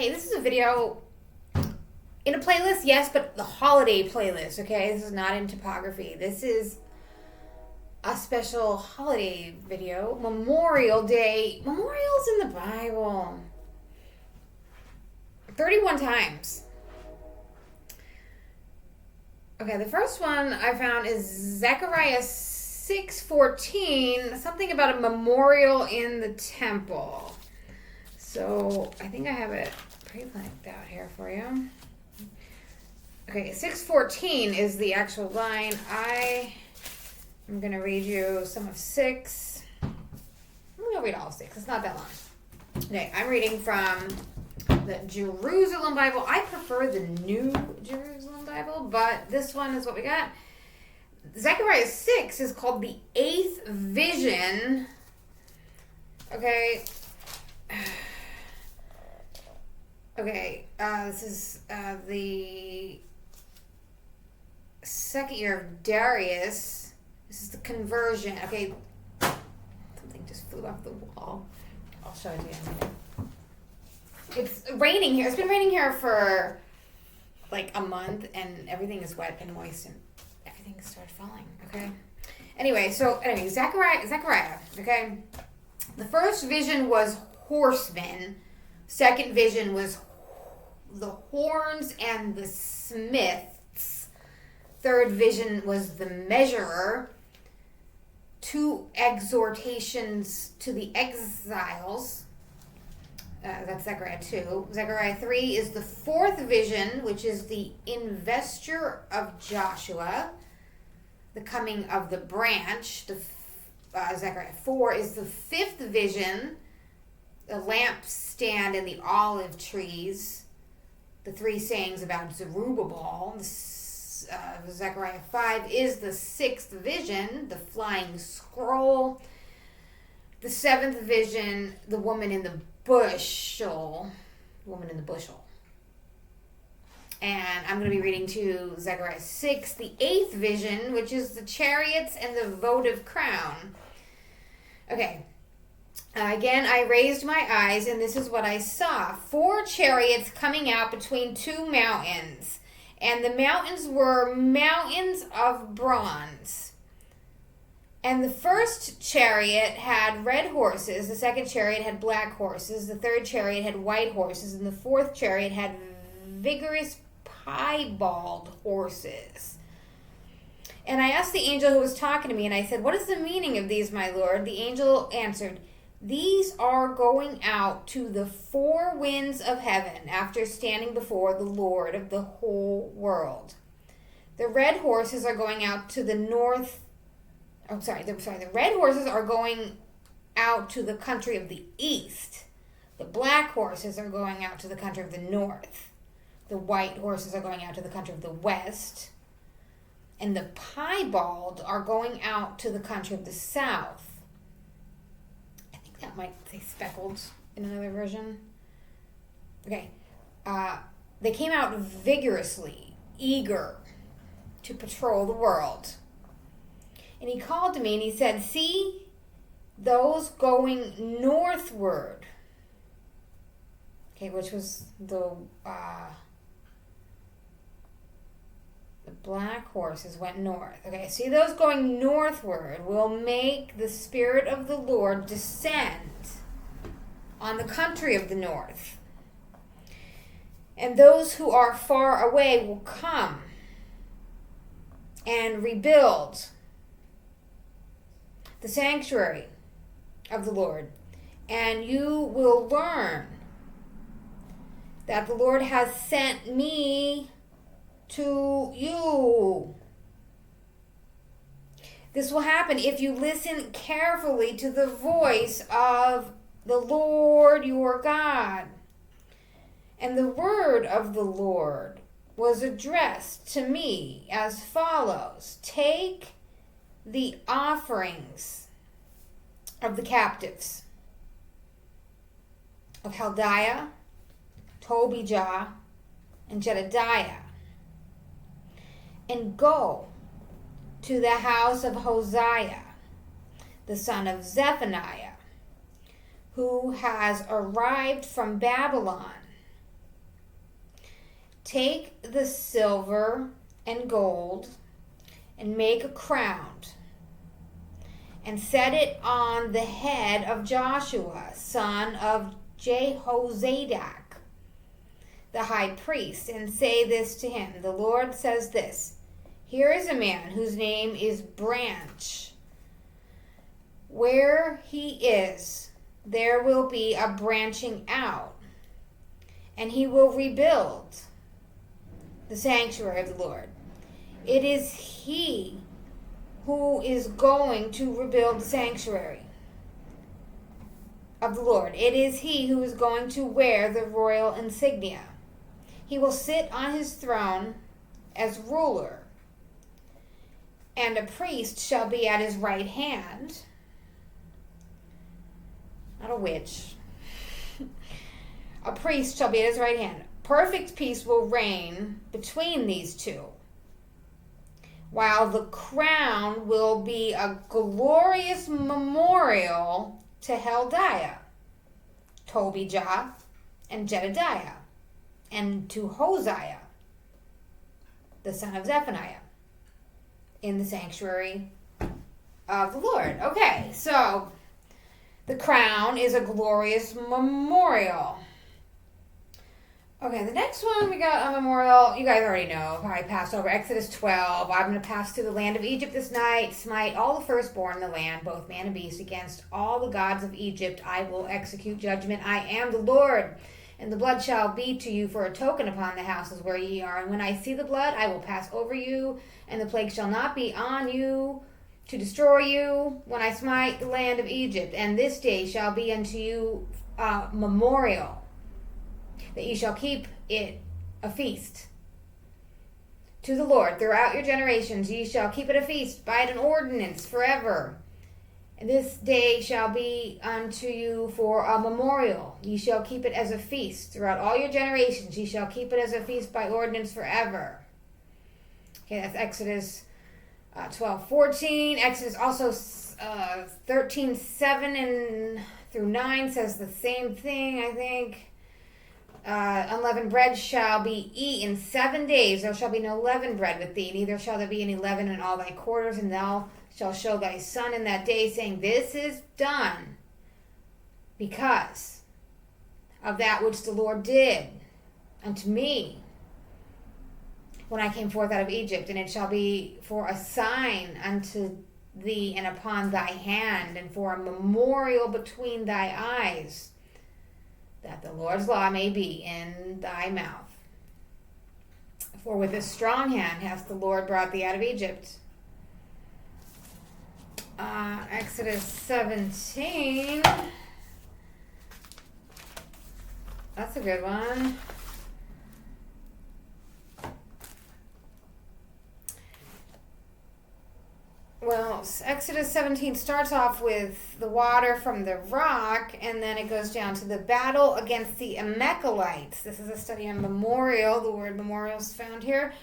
Hey, this is a video in a playlist, yes, but the holiday playlist, okay? This is not in topography. This is a special holiday video. Memorial Day. Memorial's in the Bible 31 times. Okay, the first one I found is Zechariah 6:14, something about a memorial in the temple. So I think I have it pre-planned out here for you. Okay, 6:14 is the actual line. I'm going to read you some of 6. I'm going to read all of 6. It's not that long. Okay, I'm reading from the Jerusalem Bible. I prefer the New Jerusalem Bible, but this one is what we got. Zechariah 6 is called the 8th vision. Okay. Okay, this is the second year of Darius. This is the conversion. Okay, something just flew off the wall. I'll show it to you in a minute. It's raining here. It's been raining here for like a month, and everything is wet and moist, and everything started falling. Okay. Anyway, Zechariah. Okay. The first vision was horsemen. Second vision was the horns and the smiths. Third vision was the measurer. 2 exhortations to the exiles. That's Zechariah 2. Zechariah 3 is the 4th vision, which is the investiture of Joshua, the coming of the branch. Zechariah 4 is the 5th vision, the lampstand and the olive trees, the 3 sayings about Zerubbabel. Zechariah 5 is the 6th vision, the flying scroll. The 7th vision, the woman in the bushel. And I'm going to be reading to Zechariah 6, the 8th vision, which is the chariots and the votive crown. Okay. Again, I raised my eyes, and this is what I saw. 4 chariots coming out between 2 mountains. And the mountains were mountains of bronze. And the first chariot had red horses. The second chariot had black horses. The third chariot had white horses. And the fourth chariot had vigorous piebald horses. And I asked the angel who was talking to me, and I said, "What is the meaning of these, my Lord?" The angel answered, "These are going out to the 4 winds of heaven after standing before the Lord of the whole world. The red horses are going out to the north. The red horses are going out to the country of the east. The black horses are going out to the country of the north. The white horses are going out to the country of the west. And the piebald are going out to the country of the south." That might say speckled in another version. Okay. They came out vigorously, eager to patrol the world. And he called to me and he said, "See those going northward." Okay, which was the black horses went north. Okay, see those going northward will make the Spirit of the Lord descend on the country of the north. And those who are far away will come and rebuild the sanctuary of the Lord. And you will learn that the Lord has sent me to you. This will happen if you listen carefully to the voice of the Lord your God. And the word of the Lord was addressed to me as follows: "Take the offerings of the captives of Heldiah, Tobijah, and Jedediah, and go to the house of Hosea, the son of Zephaniah, who has arrived from Babylon, Take the silver and gold and make a crown and set it on the head of Joshua, son of Jehozadak, the high priest, and say this to him. The Lord says this, here is a man whose name is Branch. Where he is, there will be a branching out, and he will rebuild the sanctuary of the Lord. It is he who is going to rebuild the sanctuary of the Lord. It is he who is going to wear the royal insignia. He will sit on his throne as ruler, and a priest shall be at his right hand. Not a witch. A priest shall be at his right hand. Perfect peace will reign between these two, while the crown will be a glorious memorial to Heldiah, Tobijah, and Jedediah, and to Hosea, the son of Zephaniah, in the sanctuary of the Lord. Okay, so the crown is a glorious memorial. Okay, the next one we got a memorial. You guys already know. I passed over Exodus 12. I'm going to pass through the land of Egypt this night, smite all the firstborn in the land, both man and beast, against all the gods of Egypt. I will execute judgment. I am the Lord. And the blood shall be to you for a token upon the houses where ye are. And when I see the blood, I will pass over you, and the plague shall not be on you to destroy you when I smite the land of Egypt. And this day shall be unto you a memorial, that ye shall keep it a feast to the Lord throughout your generations. Ye shall keep it a feast by an ordinance forever. And this day shall be unto you for a memorial. Ye shall keep it as a feast throughout all your generations. Ye shall keep it as a feast by ordinance forever. Okay, that's Exodus 12:14. Exodus also 13:7 and through 9 says the same thing, I think. Unleavened bread shall be eaten 7 days. There shall be no leavened bread with thee, neither shall there be any leaven in all thy quarters, and thou shalt show thy son in that day, saying, this is done because of that which the Lord did unto me when I came forth out of Egypt. And it shall be for a sign unto thee and upon thy hand, and for a memorial between thy eyes, that the Lord's law may be in thy mouth. For with a strong hand hath the Lord brought thee out of Egypt. Exodus 17. That's a good one. Well, Exodus 17 starts off with the water from the rock, and then it goes down to the battle against the Amalekites. This is a study on memorial. The word memorial is found here.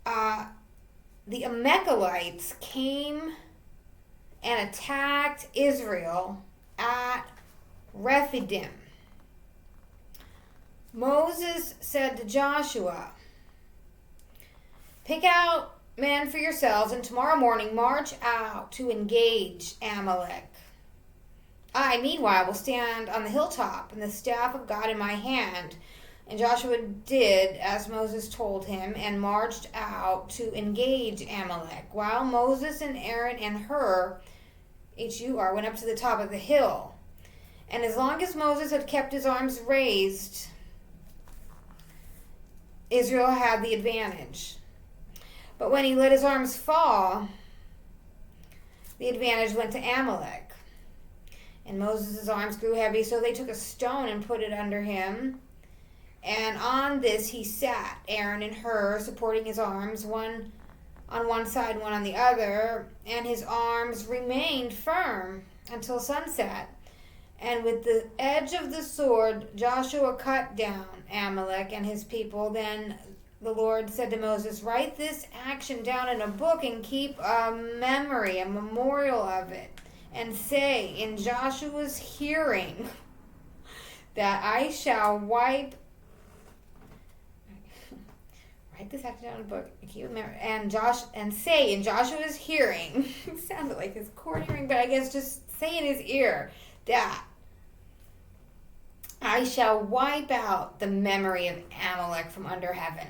The Amalekites came and attacked Israel at Rephidim. Moses said to Joshua, pick out men for yourselves, and tomorrow morning march out to engage Amalek. I, meanwhile, will stand on the hilltop, and the staff of God in my hand. And Joshua did as Moses told him, and marched out to engage Amalek, while Moses and Aaron and Hur, H-U-R, went up to the top of the hill. And as long as Moses had kept his arms raised, Israel had the advantage. But when he let his arms fall, the advantage went to Amalek. And Moses' arms grew heavy, so they took a stone and put it under him. And on this he sat, Aaron and Hur, supporting his arms, one on one side, one on the other. And his arms remained firm until sunset. And with the edge of the sword, Joshua cut down Amalek and his people. Then the Lord said to Moses, write this action down in a book and keep a memory, a memorial of it. And say in Joshua's hearing that I shall wipe write this act down in a book. And say in Joshua's hearing, it sounded like his court hearing, but I guess just say in his ear that I shall wipe out the memory of Amalek from under heaven.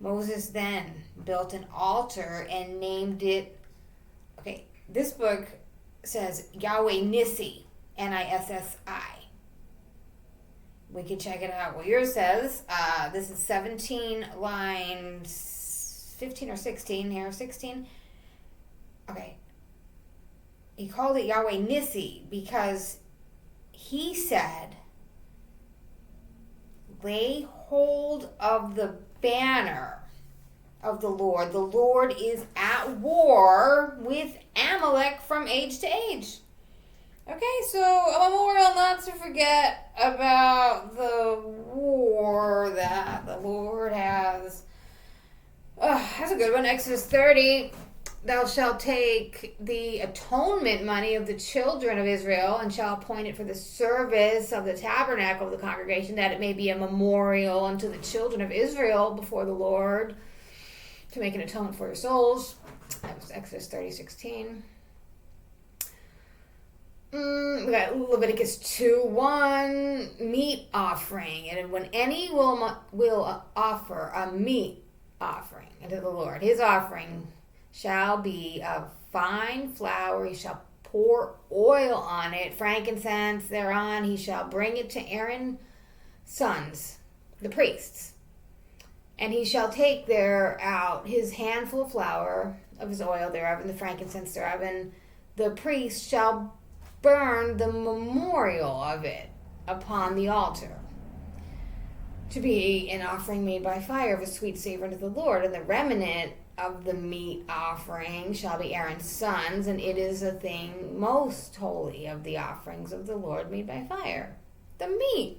Moses then built an altar and named it, okay, this book says Yahweh Nissi, Nissi. We can check it out what yours says. This is 17 lines 15 or 16 here, 16. Okay. He called it Yahweh Nissi because he said, lay hold of the banner of the Lord. The Lord is at war with Amalek from age to age. Okay, so a memorial not to forget about the war that the Lord has. That's a good one. Exodus 30. Thou shalt take the atonement money of the children of Israel and shall appoint it for the service of the tabernacle of the congregation, that it may be a memorial unto the children of Israel before the Lord to make an atonement for your souls. That was Exodus 30:16. We got Leviticus 2:1, meat offering. And when any will offer a meat offering unto the Lord, his offering shall be of fine flour. He shall pour oil on it, frankincense thereon. He shall bring it to Aaron's sons, the priests. And he shall take out his handful of flour, of his oil thereof, and the frankincense thereof, and the priest shall burn the memorial of it upon the altar, to be an offering made by fire of a sweet savor unto the Lord. And the remnant of the meat offering shall be Aaron's sons, and it is a thing most holy of the offerings of the Lord made by fire, the meat.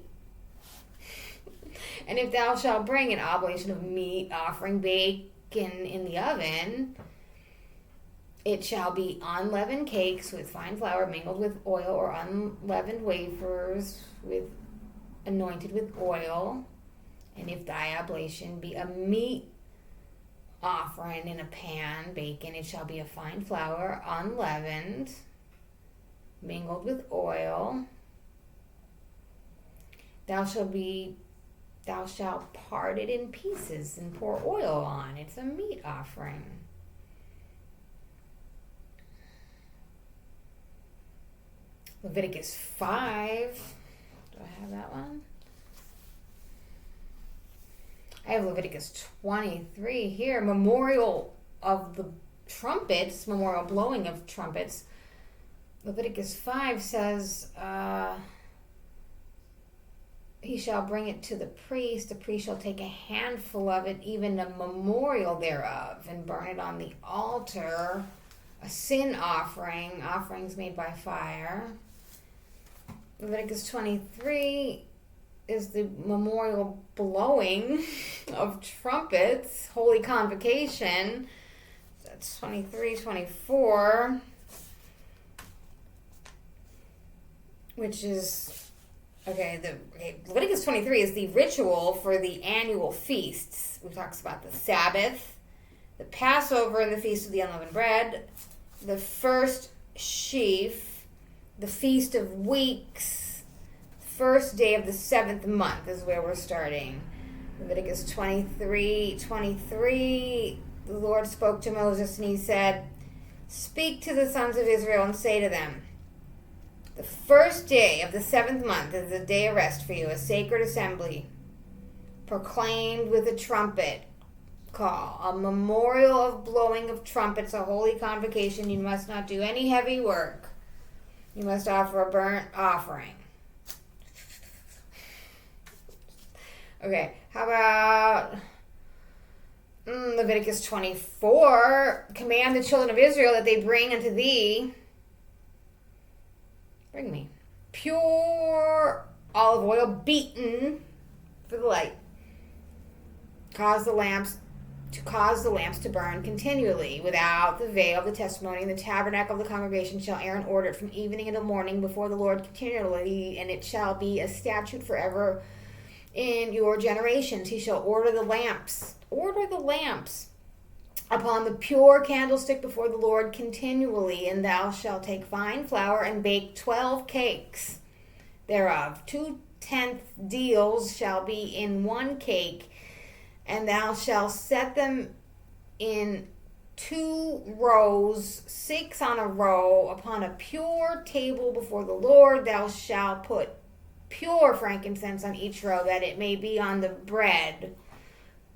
And if thou shalt bring an oblation of meat offering baken in the oven, it shall be unleavened cakes with fine flour mingled with oil, or unleavened wafers anointed with oil. And if thy oblation be a meat offering in a pan baken, it shall be a fine flour, unleavened, mingled with oil. Thou shalt part it in pieces and pour oil on. It's a meat offering. Leviticus 5. Do I have that one? I have Leviticus 23 here. Memorial of the trumpets, memorial blowing of trumpets. Leviticus 5 says, he shall bring it to the priest. The priest shall take a handful of it, even a memorial thereof, and burn it on the altar. A sin offering, offerings made by fire. Leviticus 23 is the memorial blowing of trumpets, holy convocation. That's 23, 24, which is, Leviticus 23 is the ritual for the annual feasts. We talks about the Sabbath, the Passover, and the Feast of the Unleavened Bread, the first sheaf, the Feast of Weeks, first day of the 7th month is where we're starting. Leviticus 23:23, the Lord spoke to Moses and he said, speak to the sons of Israel and say to them, the first day of the 7th month is a day of rest for you, a sacred assembly, proclaimed with a trumpet call, a memorial of blowing of trumpets, a holy convocation. You must not do any heavy work. You must offer a burnt offering. Okay, how about Leviticus 24? Command the children of Israel that they bring unto thee, bring me, pure olive oil beaten for the light. Cause the lamps to burn continually without the veil of the testimony. In the tabernacle of the congregation shall Aaron order it from evening until morning before the Lord continually, and it shall be a statute forever in your generations. He shall order the lamps upon the pure candlestick before the Lord continually, and thou shalt take fine flour and bake 12 cakes thereof. 2/10 deals shall be in one cake, and thou shalt set them in 2 rows, 6 on a row, upon a pure table before the Lord. Thou shalt put pure frankincense on each row, that it may be on the bread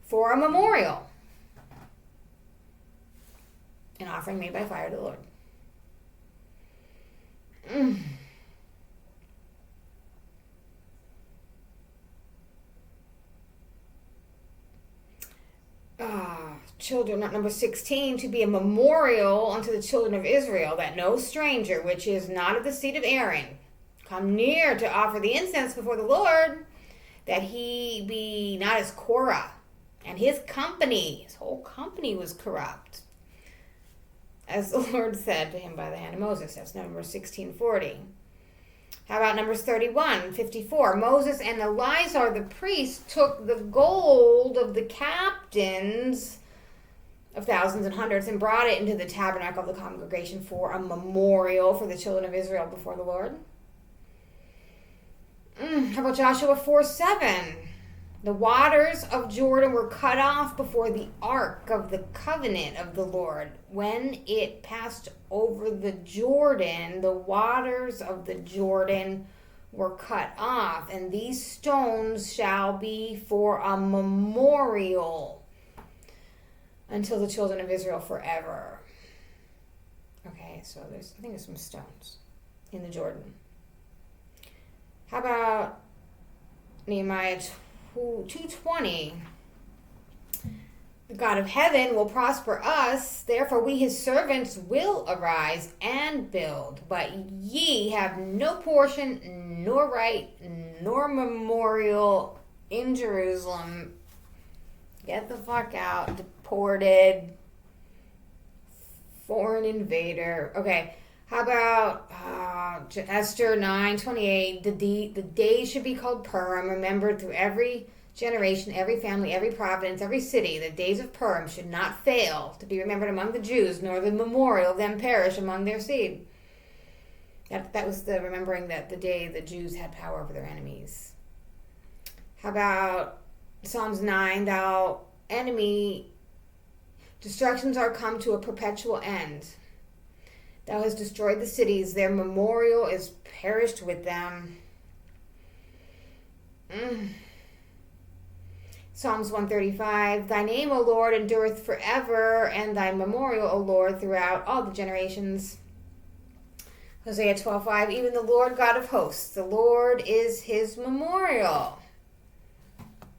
for a memorial, an offering made by fire to the Lord. Children, number 16, to be a memorial unto the children of Israel, that no stranger, which is not of the seed of Aaron, come near to offer the incense before the Lord, that he be not as Korah, and his whole company was corrupt, as the Lord said to him by the hand of Moses. That's Numbers 16:40. How about Numbers 31:54? Moses and Eleazar the priest took the gold of the captains of thousands and hundreds and brought it into the tabernacle of the congregation for a memorial for the children of Israel before the Lord. How about Joshua 4:7? The waters of Jordan were cut off before the ark of the covenant of the Lord. When it passed over the Jordan, the waters of the Jordan were cut off, and these stones shall be for a memorial until the children of Israel forever. Okay, so I think there's some stones in the Jordan. How about Nehemiah 2:20? The God of heaven will prosper us, therefore we his servants will arise and build. But ye have no portion, nor right, nor memorial in Jerusalem. Get the fuck out, deported, foreign invader. Okay, how about Esther 9:28? The day should be called Purim, remembered through every generation, every family, every province, every city. The days of Purim should not fail to be remembered among the Jews, nor the memorial of them perish among their seed. That was the remembering that the day the Jews had power over their enemies. How about Psalms 9? Thou enemy, destructions are come to a perpetual end. Thou hast destroyed the cities, their memorial is perished with them. Psalms 135, thy name, O Lord, endureth forever, and thy memorial, O Lord, throughout all the generations. Hosea 12:5, even the Lord God of hosts, the Lord is his memorial.